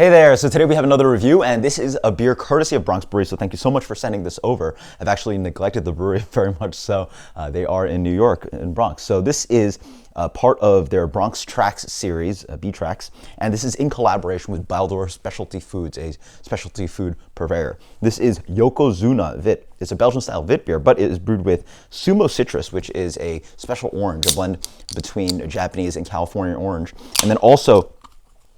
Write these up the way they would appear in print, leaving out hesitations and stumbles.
Hey there, so today we have another review, and this is a beer courtesy of Bronx Brewery, so thank you so much for sending this over. I've actually neglected the brewery very much so. They are in New York, in Bronx. So this is part of their Bronx Tracks series, B-Tracks, and this is in collaboration with Baldor Specialty Foods, a specialty food purveyor. This is Yokozuna Wit. It's a Belgian-style Wit beer, but it is brewed with Sumo citrus, which is a special orange, a blend between Japanese and California orange, and then also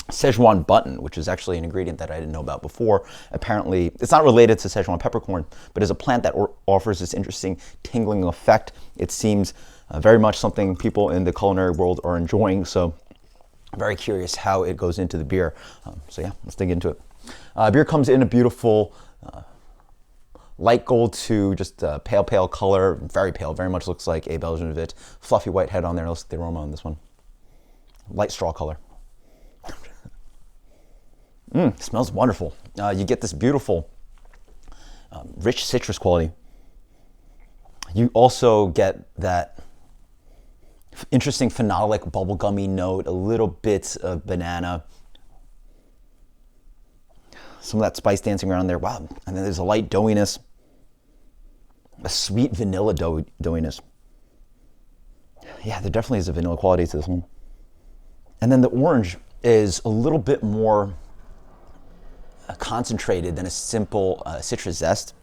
Szechuan button, which is actually an ingredient that I didn't know about before. Apparently, it's not related to Szechuan peppercorn, but is a plant that offers this interesting tingling effect. It seems very much something people in the culinary world are enjoying, so I'm very curious how it goes into the beer. So yeah, let's dig into it. Beer comes in a beautiful light gold to just pale color, very pale, very much looks like a Belgian Wit. Fluffy white head on there. Let's look at the aroma on this one. Light straw color. Smells wonderful. You get this beautiful, rich citrus quality. You also get that interesting phenolic bubblegummy note, a little bit of banana, some of that spice dancing around there. Wow. And then there's a light doughiness, a sweet vanilla doughiness. Yeah, there definitely is a vanilla quality to this one. And then the orange is a little bit more concentrated than a simple citrus zest.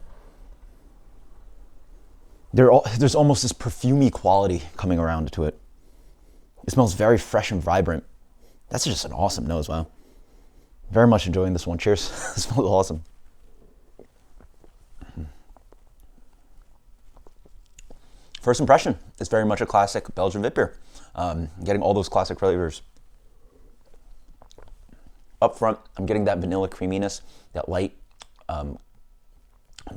There's almost this perfumey quality coming around to it. It smells very fresh and vibrant. That's just an awesome nose, wow. Very much enjoying this one. Cheers. It smells awesome. First impression, it's very much a classic Belgian Wit beer. Getting all those classic flavors. Up front, I'm getting that vanilla creaminess, that light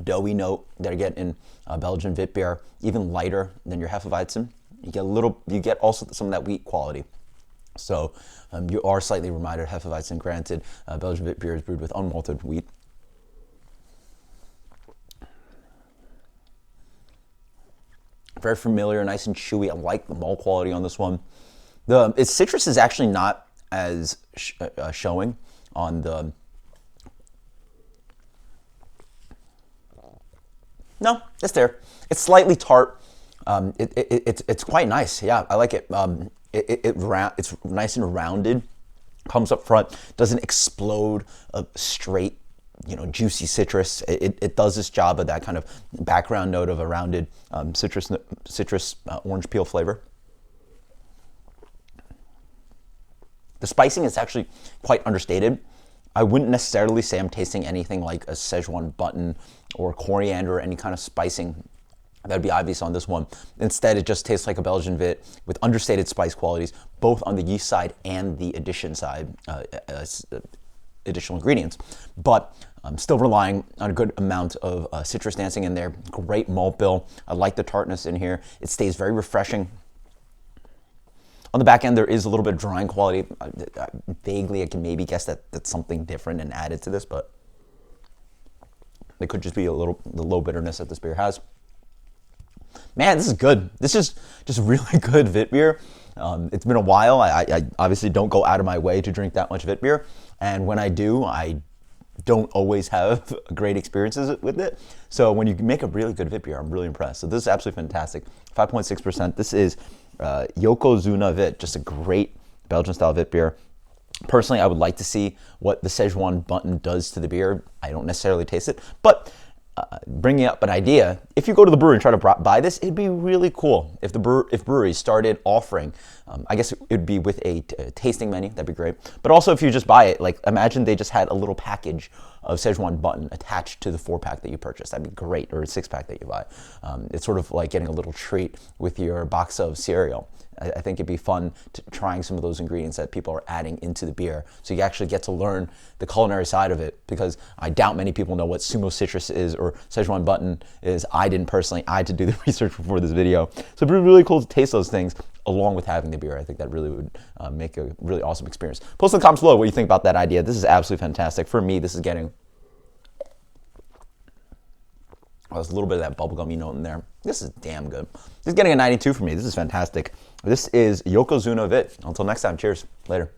doughy note that I get in Belgian Wit beer, even lighter than your Hefeweizen. You get also some of that wheat quality. So you are slightly reminded of Hefeweizen. Granted, Belgian Wit beer is brewed with unmalted wheat. Very familiar, nice and chewy. I like the malt quality on this one. Its citrus is actually not as showing on the. No, it's there. It's slightly tart. It's quite nice. Yeah, I like it. It's nice and rounded. Comes up front. Doesn't explode a straight, juicy citrus. It does this job of that kind of background note of a rounded citrus orange peel flavor. The spicing is actually quite understated. I wouldn't necessarily say I'm tasting anything like a Szechuan button or coriander or any kind of spicing that'd be obvious on this one. Instead, it just tastes like a Belgian Wit with understated spice qualities, both on the yeast side and the addition side, additional ingredients. But I'm still relying on a good amount of citrus dancing in there. Great malt bill. I like the tartness in here. It stays very refreshing. On the back end, there is a little bit of drying quality. Vaguely, I can maybe guess that that's something different and added to this, but it could just be the low bitterness that this beer has. Man, this is good. This is just really good Wit beer. It's been a while. I obviously don't go out of my way to drink that much Wit beer, and when I do, I don't always have great experiences with it. So when you make a really good Wit beer, I'm really impressed. So this is absolutely fantastic. 5.6%. This is Yokozuna Wit, just a great Belgian-style Wit beer. Personally, I would like to see what the Szechuan button does to the beer. I don't necessarily taste it, but bringing up an idea, if you go to the brewery and try to buy this, it'd be really cool if if breweries started offering, I guess it would be with a tasting menu, that'd be great. But also if you just buy it, like imagine they just had a little package of Szechuan button attached to the 4-pack that you purchase. That'd be great, or a 6-pack that you buy. It's sort of like getting a little treat with your box of cereal. I think it'd be fun trying some of those ingredients that people are adding into the beer, so you actually get to learn the culinary side of it, because I doubt many people know what Sumo citrus is or Szechuan button is. I didn't personally. I had to do the research before this video, so it'd be really cool to taste those things along with having the beer. I think that really would make a really awesome experience. Post in the comments below what you think about that idea. This is absolutely fantastic. For me, this is getting there's a little bit of that bubblegummy note in there. This is damn good. This is getting a 92 for me. This is fantastic. This is Yokozuna Wit. Until next time, cheers. Later.